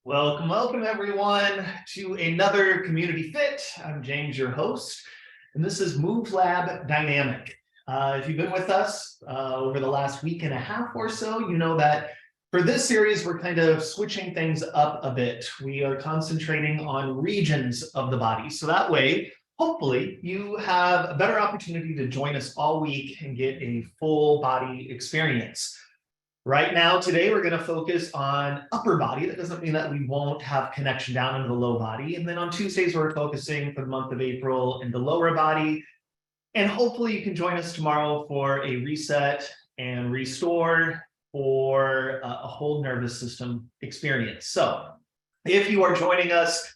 Welcome, welcome everyone to another Community Fit. I'm James, your host, and this is Move Lab Dynamic. If you've been with us over the last week and a half or so, you know that for this series, we're kind of switching things up a bit. We are concentrating on regions of the body. So that way, hopefully, you have a better opportunity to join us all week and get a full body experience. Right now, today, we're going to focus on upper body. That doesn't mean that we won't have connection down into the low body. And then on Tuesdays, we're focusing for the month of April in the lower body. And hopefully you can join us tomorrow for a reset and restore for a whole nervous system experience. So if you are joining us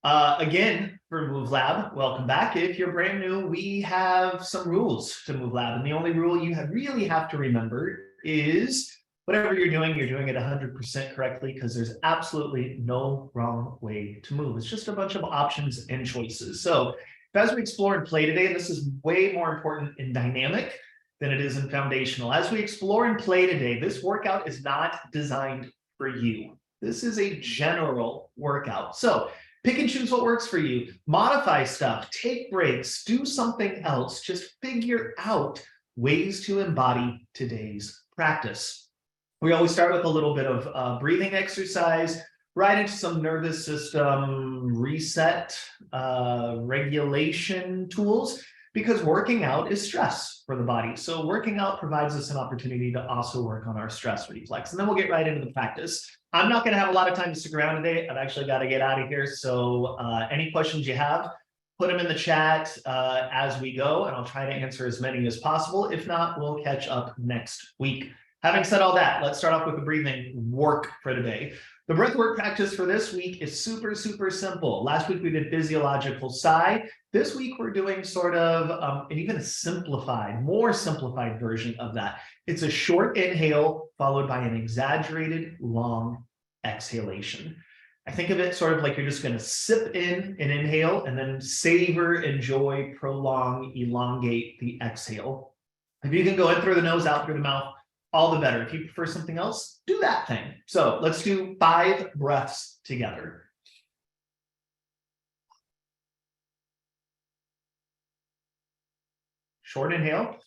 again for Move Lab, welcome back. If you're brand new, we have some rules to Move Lab. And the only rule you really have to remember is whatever you're doing it 100% correctly, because there's absolutely no wrong way to move. It's just a bunch of options and choices. So as we explore and play today, this is way more important in dynamic than it is in foundational. As we explore and play today, this workout is not designed for you. This is a general workout. So pick and choose what works for you. Modify stuff, take breaks, do something else. Just figure out ways to embody today's practice. We always start with a little bit of breathing exercise, right into some nervous system reset, regulation tools, because working out is stress for the body. So working out provides us an opportunity to also work on our stress reflex. And then we'll get right into the practice. I'm not going to have a lot of time to stick around today. I've actually got to get out of here. So any questions you have, put them in the chat as we go, and I'll try to answer as many as possible. If not, we'll catch up next week. Having said all that, let's start off with the breathing work for today. The breathwork practice for this week is super, super simple. Last week we did physiological sigh. This week we're doing sort of an even a simplified, more simplified version of that. It's a short inhale followed by an exaggerated long exhalation. I think of it sort of like you're just going to sip in an inhale and then savor, enjoy, prolong, elongate the exhale. If you can go in through the nose, out through the mouth, all the better. If you prefer something else, do that thing. So let's do 5 breaths together. Short inhale,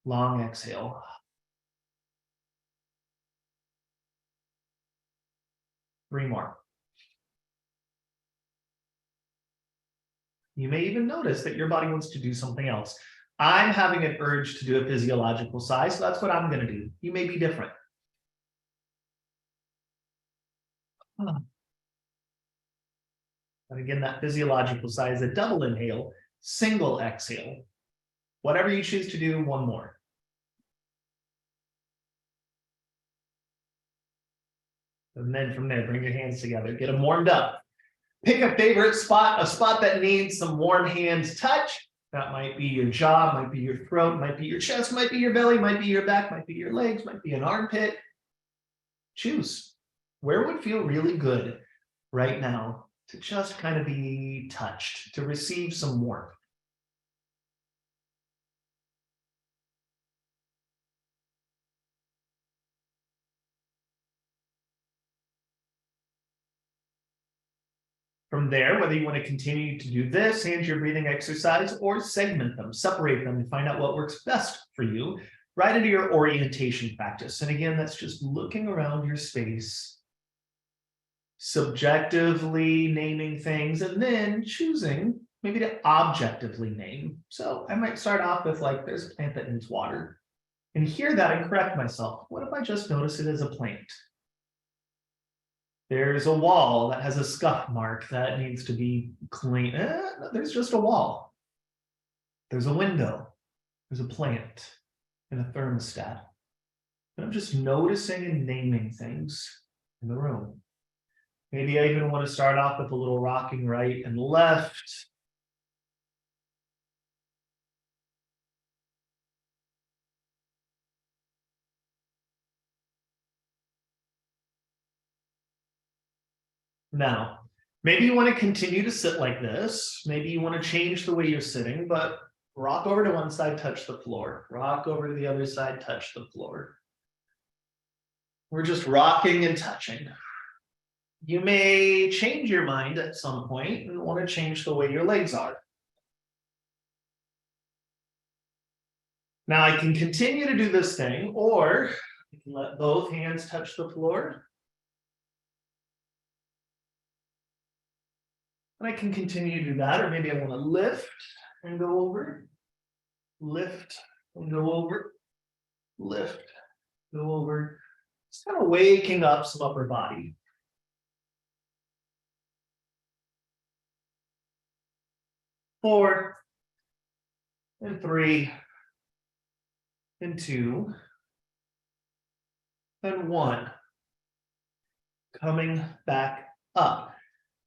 long exhale. Three more. You may even notice that your body wants to do something else. I'm having an urge to do a physiological sigh, so that's what I'm going to do. You may be different. And again, that physiological sigh is a double inhale, single exhale. Whatever you choose to do, one more. And then from there, bring your hands together, get them warmed up. Pick a favorite spot, a spot that needs some warm hands touch. That might be your jaw, might be your throat, might be your chest, might be your belly, might be your back, might be your legs, might be an armpit. Choose. Where would feel really good right now to just kind of be touched, to receive some warmth? From there, whether you want to continue to do this and your breathing exercise or segment them, separate them, and find out what works best for you, right into your orientation practice. And again, that's just looking around your space, subjectively naming things, and then choosing maybe to objectively name. So I might start off with like, there's a plant that needs water. And hear that and correct myself. What if I just notice it as a plant? There's a wall that has a scuff mark that needs to be cleaned. There's just a wall. There's a window. There's a plant and a thermostat. And I'm just noticing and naming things in the room. Maybe I even want to start off with a little rocking right and left. Now, maybe you want to continue to sit like this. Maybe you want to change the way you're sitting, but rock over to one side, touch the floor. Rock over to the other side, touch the floor. We're just rocking and touching. You may change your mind at some point and want to change the way your legs are. Now I can continue to do this thing, or I can let both hands touch the floor. And I can continue to do that, or maybe I want to lift and go over, lift and go over, lift, go over. Just kind of waking up some upper body. Four, and three, and two, and one. Coming back up.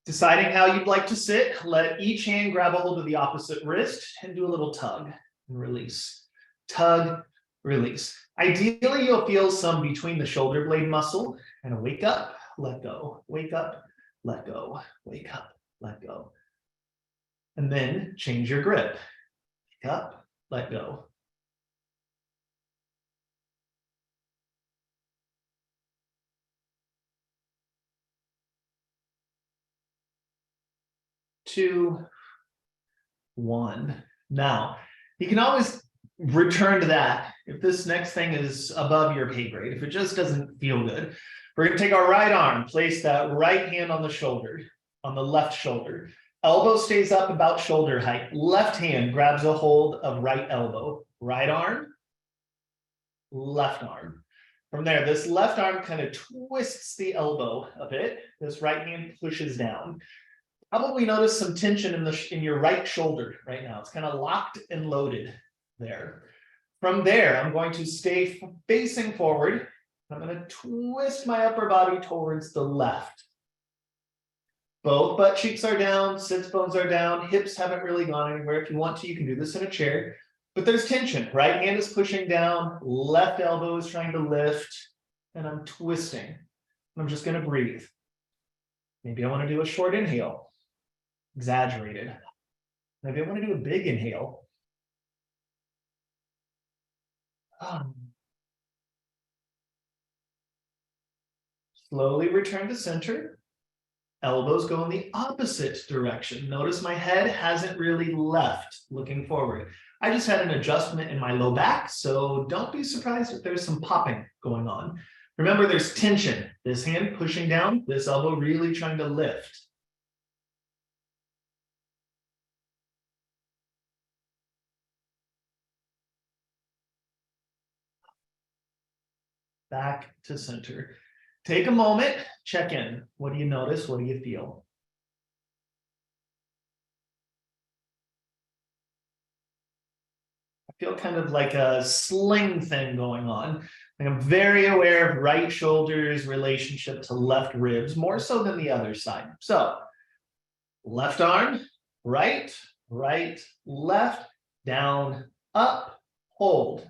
Deciding how you'd like to sit, let each hand grab a hold of the opposite wrist and do a little tug and release. Tug, release. Ideally, you'll feel some between the shoulder blade muscle and a wake up, let go, wake up, let go, wake up, let go. And then change your grip. Wake up, let go. Two, one. Now, you can always return to that if this next thing is above your pay grade, if it just doesn't feel good. We're going to take our right arm, place that right hand on the shoulder, on the left shoulder. Elbow stays up about shoulder height. Left hand grabs a hold of right elbow. Right arm, left arm. From there, this left arm kind of twists the elbow a bit. This right hand pushes down. Probably notice some tension in your right shoulder right now. It's kind of locked and loaded there. From there, I'm going to stay facing forward. I'm going to twist my upper body towards the left. Both butt cheeks are down, sits bones are down, hips haven't really gone anywhere. If you want to, you can do this in a chair, but there's tension. Right hand is pushing down, left elbow is trying to lift, and I'm twisting. I'm just going to breathe. Maybe I want to do a short inhale. Exaggerated. Maybe I want to do a big inhale. Slowly return to center. Elbows go in the opposite direction. Notice my head hasn't really left looking forward. I just had an adjustment in my low back, so don't be surprised if there's some popping going on. Remember, there's tension. This hand pushing down, this elbow really trying to lift. Back to center. Take a moment, check in. What do you notice? What do you feel? I feel kind of like a sling thing going on. I'm very aware of right shoulder's relationship to left ribs, more so than the other side. So, left arm, right, right, left, down, up, hold.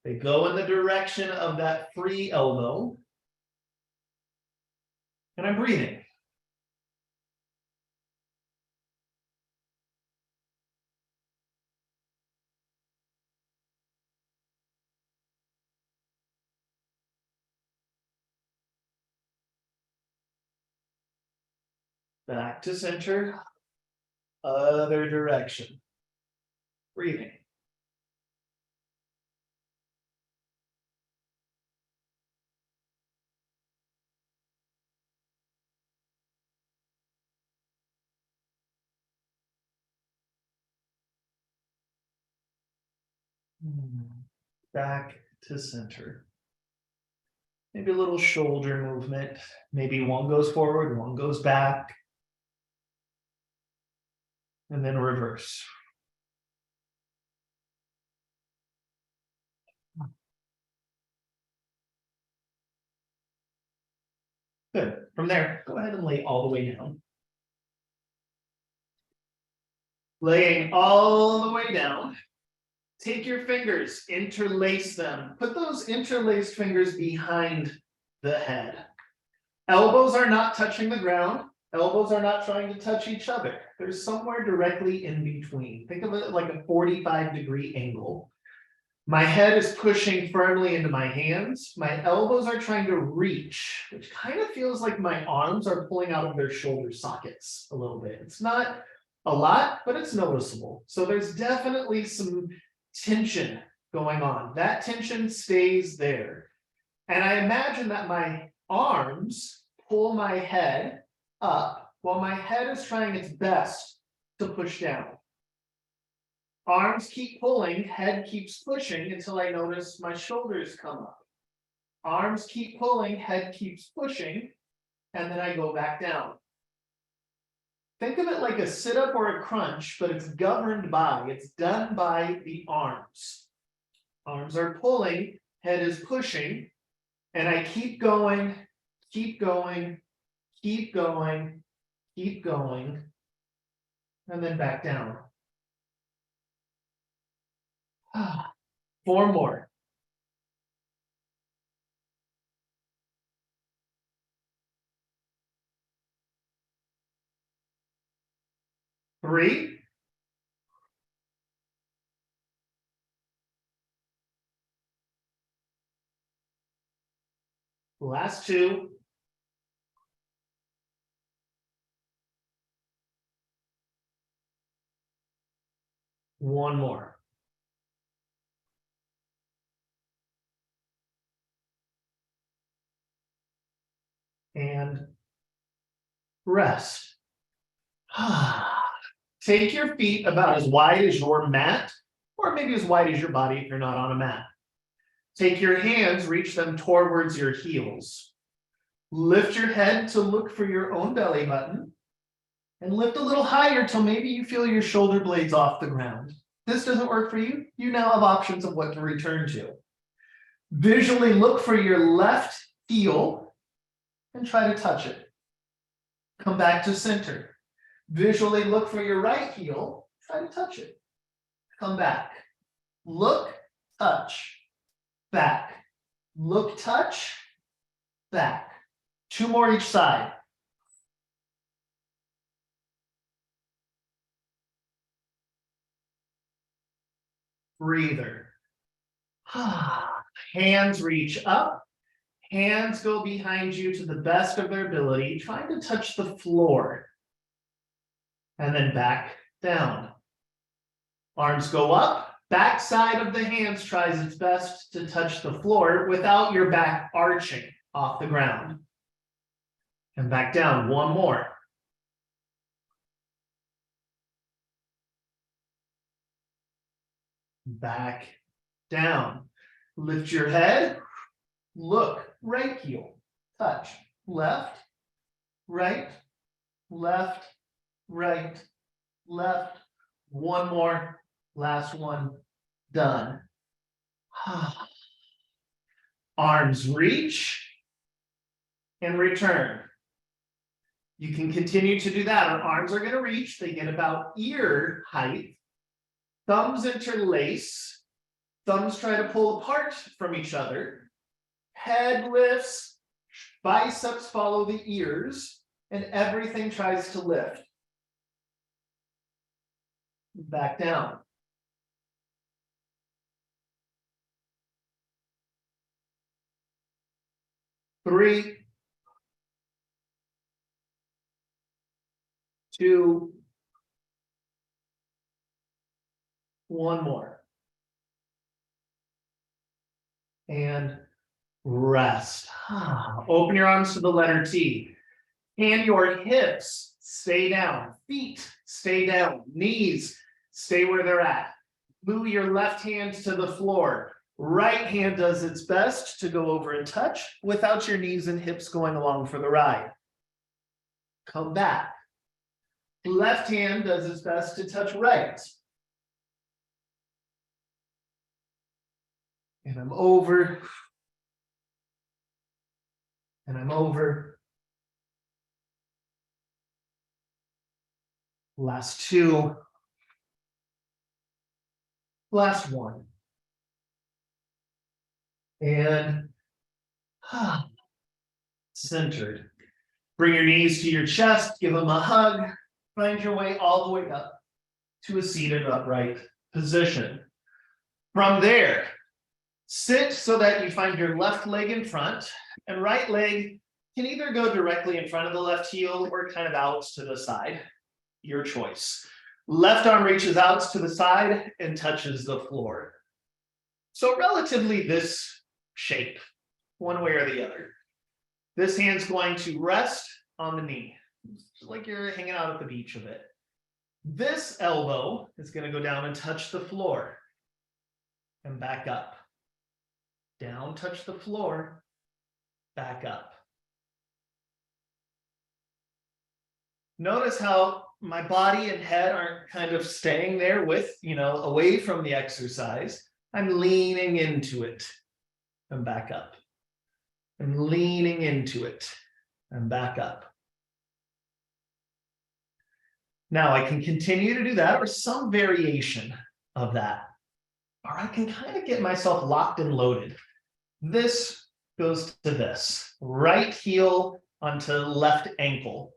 They go in the direction of that free elbow. And I'm breathing. Back to center. Other direction. Breathing. Back to center. Maybe a little shoulder movement. Maybe one goes forward, one goes back. And then reverse. Good. From there, go ahead and lay all the way down. Laying all the way down. Take your fingers, interlace them. Put those interlaced fingers behind the head. Elbows are not touching the ground. Elbows are not trying to touch each other. They're somewhere directly in between. Think of it like a 45-degree angle. My head is pushing firmly into my hands. My elbows are trying to reach, which kind of feels like my arms are pulling out of their shoulder sockets a little bit. It's not a lot, but it's noticeable. So there's definitely some tension going on. That tension stays there. And I imagine that my arms pull my head up while my head is trying its best to push down. Arms keep pulling, head keeps pushing until I notice my shoulders come up. Arms keep pulling, head keeps pushing, and then I go back down. Think of it like a sit-up or a crunch, but it's governed by, it's done by the arms. Arms are pulling, head is pushing, and I keep going, keep going, keep going, keep going, and then back down. 4 more. 3. Last 2. One more. And rest. Take your feet about as wide as your mat, or maybe as wide as your body if you're not on a mat. Take your hands, reach them towards your heels. Lift your head to look for your own belly button, and lift a little higher till maybe you feel your shoulder blades off the ground. If this doesn't work for you, you now have options of what to return to. Visually look for your left heel and try to touch it. Come back to center. Visually look for your right heel, try to touch it. Come back. Look, touch, back. Look, touch, back. 2 more each side. Breather. Hands reach up. Hands go behind you to the best of their ability, trying to touch the floor. And then back down. Arms go up. Back side of the hands tries its best to touch the floor without your back arching off the ground. And back down. 1 more. Back down. Lift your head. Look. Right heel. Touch. Left. Right. Left. Right. Left. 1 more. Last one. Done. Arms reach and return. You can continue to do that. Our arms are going to reach. They get about ear height. Thumbs interlace. Thumbs try to pull apart from each other. Head lifts. Biceps follow the ears. And everything tries to lift. Back down. Three, 2, 1 more. And rest. Open your arms to the letter T. And your hips stay down. Feet stay down. Knees stay where they're at. Move your left hand to the floor. Right hand does its best to go over and touch without your knees and hips going along for the ride. Come back. Left hand does its best to touch right. And I'm over. And I'm over. Last 2. Last 1. And centered. Bring your knees to your chest, give them a hug. Find your way all the way up to a seated upright position. From there, sit so that you find your left leg in front, and right leg can either go directly in front of the left heel or kind of out to the side, your choice. Left arm reaches out to the side and touches the floor. So relatively this shape, one way or the other. This hand's going to rest on the knee, just like you're hanging out at the beach a bit. This elbow is going to go down and touch the floor and back up. Down, touch the floor, back up. Notice how my body and head aren't kind of staying there with, away from the exercise. I'm leaning into it and back up. I'm leaning into it and back up. Now I can continue to do that or some variation of that. Or I can kind of get myself locked and loaded. This goes to this. Right heel onto left ankle.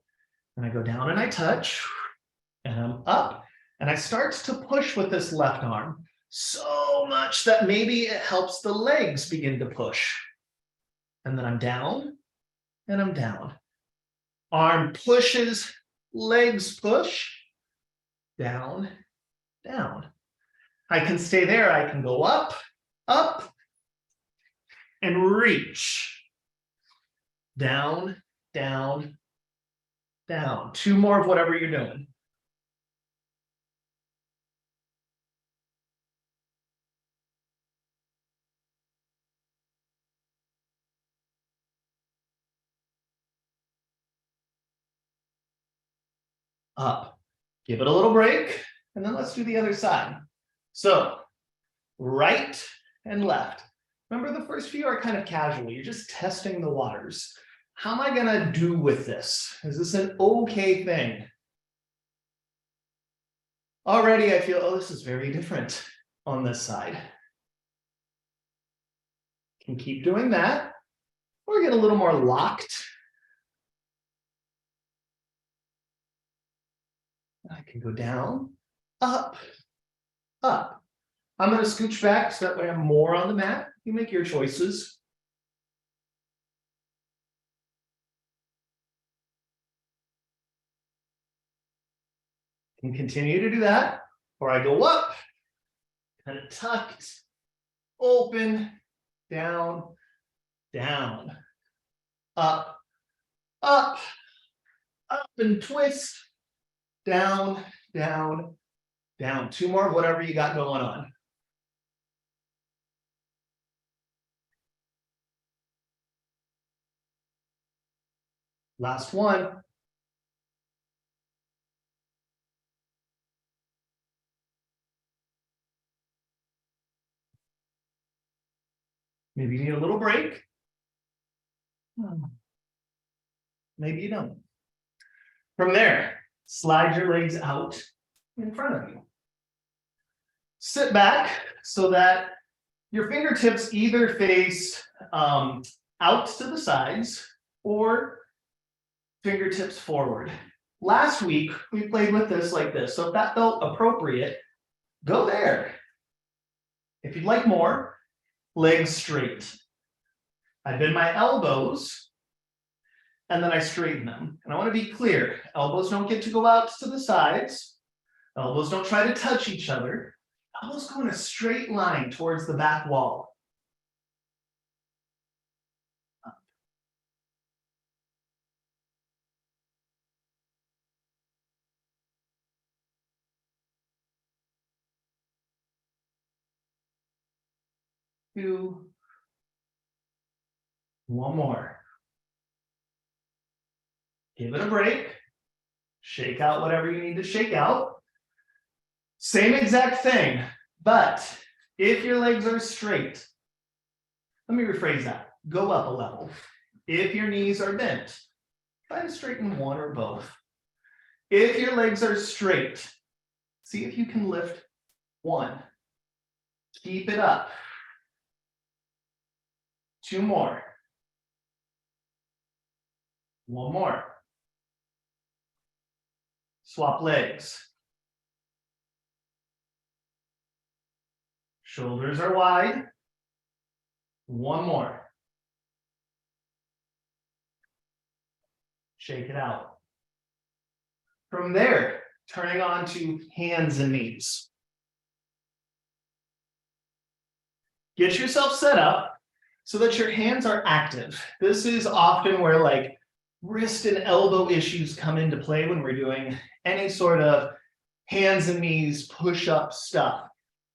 And I go down and I touch. And I'm up. And I start to push with this left arm so much that maybe it helps the legs begin to push. And then I'm down and I'm down. Arm pushes, legs push, down, down. I can stay there. I can go up, up, and reach. Down, down, down. Two more of whatever you're doing. Up. Give it a little break, and then let's do the other side. So, right and left. Remember, the first few are kind of casual. You're just testing the waters. How am I going to do with this? Is this an okay thing? Already, I feel, this is very different on this side. Can keep doing that, or get a little more locked. I can go down, up, up. I'm going to scooch back so that way I'm more on the mat. You make your choices. Can continue to do that, or I go up, kind of tucked, open, down, down, up, up, up and twist, down, down, down. Two more, whatever you got going on. Last one. Maybe you need a little break. Maybe you don't. From there, slide your legs out in front of you. Sit back so that your fingertips either face out to the sides or fingertips forward. Last week, we played with this like this. So if that felt appropriate, go there. If you'd like more, legs straight. I bend my elbows and then I straighten them. And I want to be clear, elbows don't get to go out to the sides. Elbows don't try to touch each other. Elbows go in a straight line towards the back wall. Two. One more. Give it a break. Shake out whatever you need to shake out. Same exact thing, but if your legs are straight, let me rephrase that. Go up a level. If your knees are bent, try to straighten one or both. If your legs are straight, see if you can lift one. Keep it up. Two more. One more. Swap legs. Shoulders are wide. One more. Shake it out. From there, turning on to hands and knees. Get yourself set up so that your hands are active. This is often where like wrist and elbow issues come into play when we're doing any sort of hands and knees push-up stuff,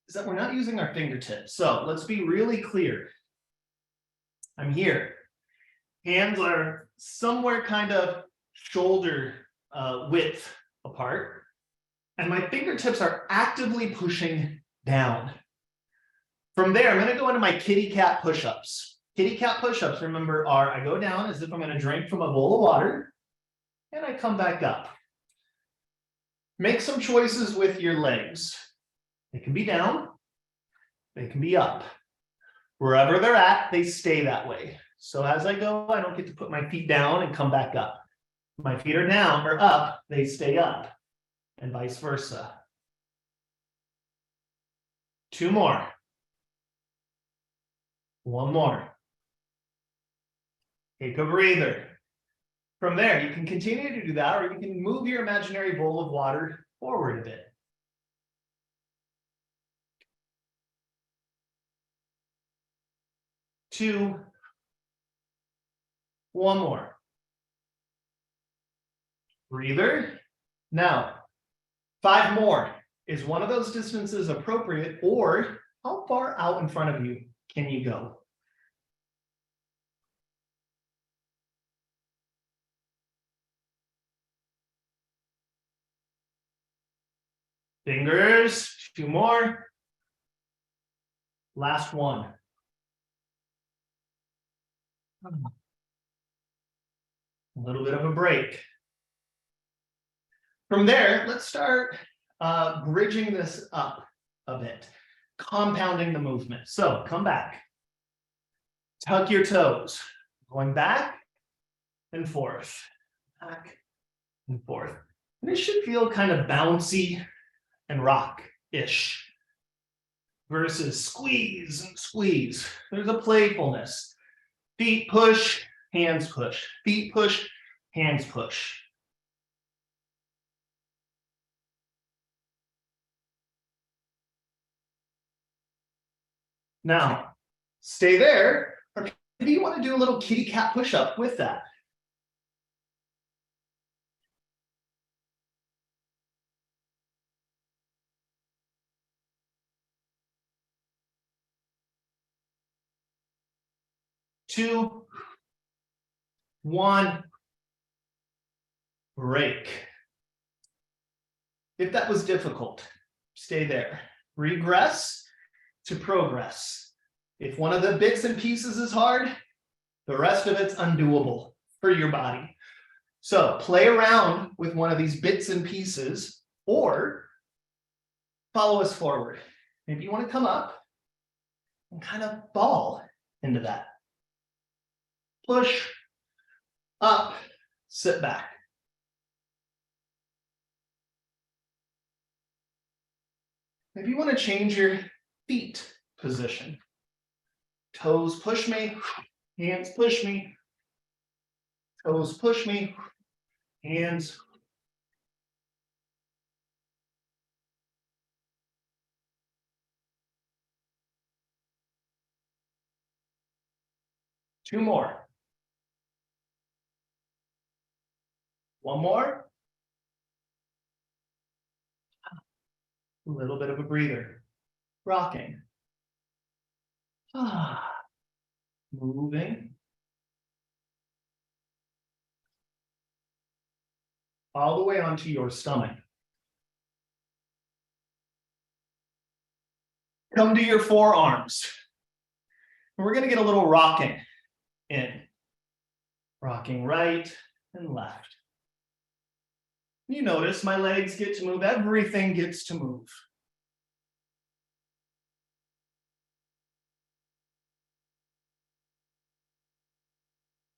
is that we're not using our fingertips. So let's be really clear. I'm here. Hands are somewhere kind of shoulder width apart, and my fingertips are actively pushing down. From there, I'm going to go into my kitty cat push-ups. Kitty cat push-ups, remember, are I go down as if I'm going to drink from a bowl of water, and I come back up. Make some choices with your legs. They can be down, they can be up. Wherever they're at, they stay that way. So as I go, I don't get to put my feet down and come back up. My feet are down or up, they stay up, and vice versa. 2 more. 1 more. Take a breather. From there, you can continue to do that, or you can move your imaginary bowl of water forward a bit. 2. 1 more. Breather. Now, 5 more. Is one of those distances appropriate, or how far out in front of you can you go? Fingers. 2 more. Last one. A little bit of a break. From there, let's start bridging this up a bit, compounding the movement. So come back, tuck your toes, going back and forth, back and forth. And it should feel kind of bouncy and rock-ish versus squeeze and squeeze. There's a playfulness. Feet push, hands push. Feet push, hands push. Now, stay there, or maybe you want to do a little kitty cat push-up with that. Two, 1, break. If that was difficult, stay there. Regress to progress. If one of the bits and pieces is hard, the rest of it's undoable for your body. So play around with one of these bits and pieces, or follow us forward. Maybe you want to come up and kind of ball into that. Push, up, sit back. Maybe you want to change your feet position. Toes push me, hands push me. Toes push me, hands. Two more. 1 more. A little bit of a breather. Rocking. Moving. All the way onto your stomach. Come to your forearms. We're going to get a little rocking in. Rocking right and left. You notice my legs get to move, everything gets to move.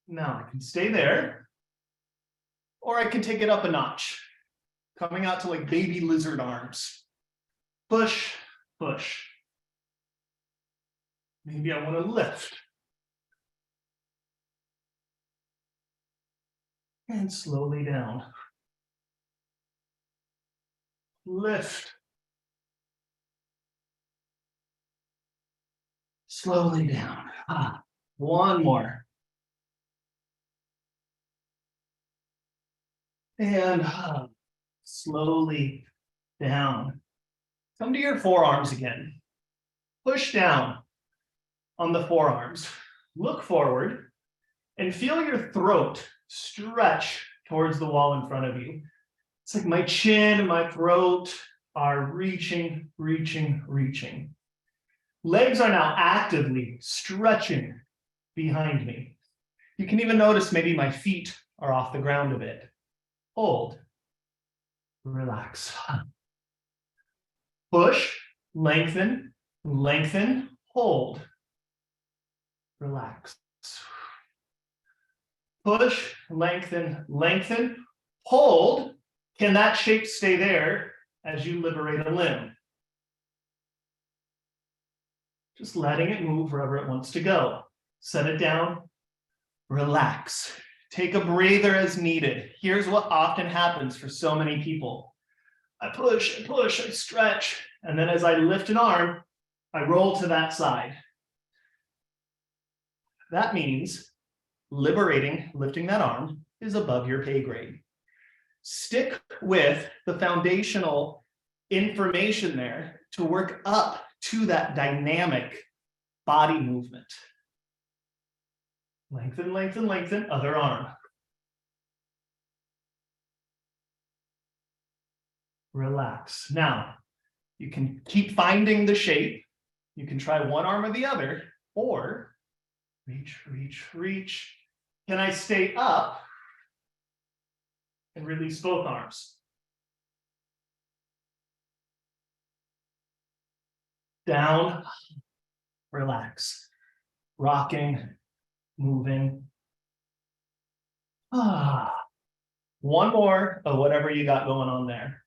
Now I can stay there, or I can take it up a notch, coming out to like baby lizard arms. Push, push. Maybe I want to lift. And slowly down. Lift. Slowly down. One more. And slowly down. Come to your forearms again. Push down on the forearms. Look forward and feel your throat stretch towards the wall in front of you. It's like my chin and my throat are reaching, reaching, reaching. Legs are now actively stretching behind me. You can even notice maybe my feet are off the ground a bit. Hold. Relax. Push, lengthen, lengthen, hold. Relax. Push, lengthen, lengthen, hold. Can that shape stay there as you liberate a limb? Just letting it move wherever it wants to go. Set it down, relax. Take a breather as needed. Here's what often happens for so many people. I push, I stretch, and then as I lift an arm, I roll to that side. That means liberating, lifting that arm is above your pay grade. Stick with the foundational information there to work up to that dynamic body movement. Lengthen, lengthen, lengthen, other arm. Relax. Now, you can keep finding the shape. You can try one arm or the other, or reach, reach, reach. Can I stay up and release both arms? Down, relax. Rocking, moving. One more of whatever you got going on there.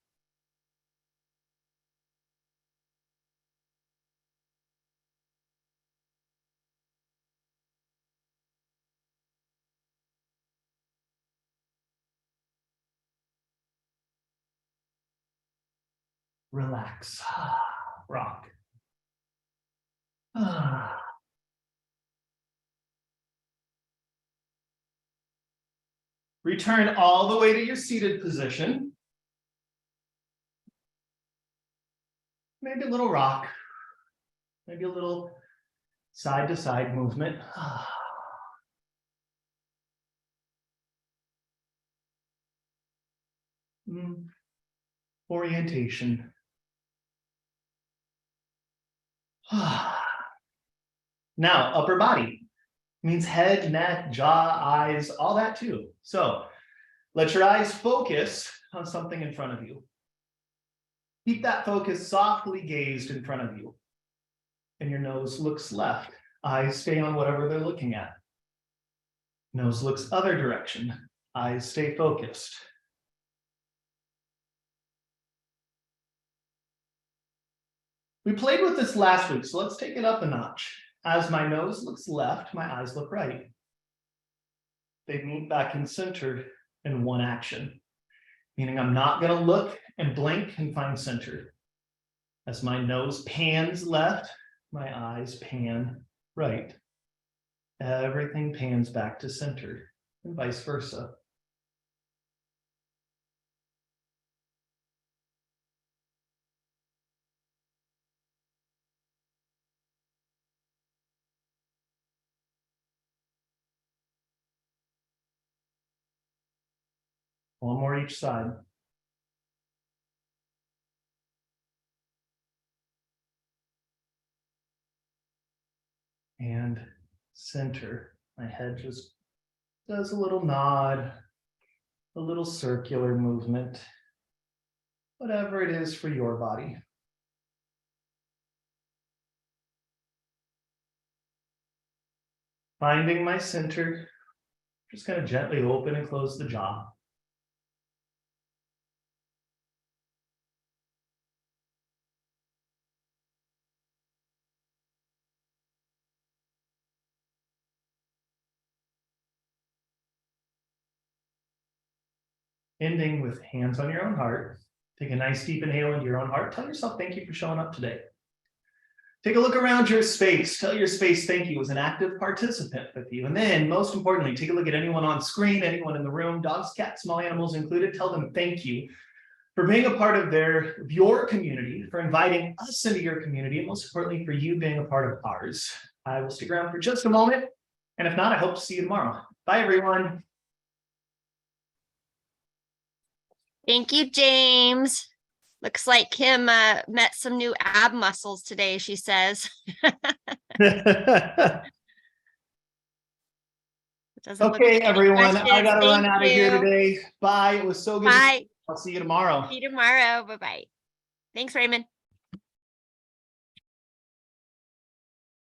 Relax. Rock. Return all the way to your seated position. Maybe a little rock. Maybe a little side to side movement. Orientation. Now, upper body means head, neck, jaw, eyes, all that too. So let your eyes focus on something in front of you. Keep that focus softly gazed in front of you. And your nose looks left. Eyes stay on whatever they're looking at. Nose looks other direction. Eyes stay focused. We played with this last week, so let's take it up a notch. As my nose looks left, my eyes look right. They meet back in center in one action, meaning I'm not going to look and blink and find center. As my nose pans left, my eyes pan right. Everything pans back to center and vice versa. One more each side. And center. My head just does a little nod, a little circular movement, whatever it is for your body. Finding my center, just kind of gently open and close the jaw. ending with hands on your own heart. Take a nice deep inhale into your own heart. Tell yourself thank you for showing up today. Take a look around your space. Tell your space thank you as an active participant with you. And then, most importantly, take a look at anyone on screen, anyone in the room, dogs, cats, small animals included. Tell them thank you for being a part of your community, for inviting us into your community, and most importantly, for you being a part of ours. I will stick around for just a moment. And if not, I hope to see you tomorrow. Bye, everyone. Thank you, James. Looks like Kim met some new ab muscles today, she says. Okay, everyone, I gotta run out of here you. today. Bye. It was so good. Bye. I'll see you tomorrow. See you tomorrow. Bye-bye. Thanks, Raymond.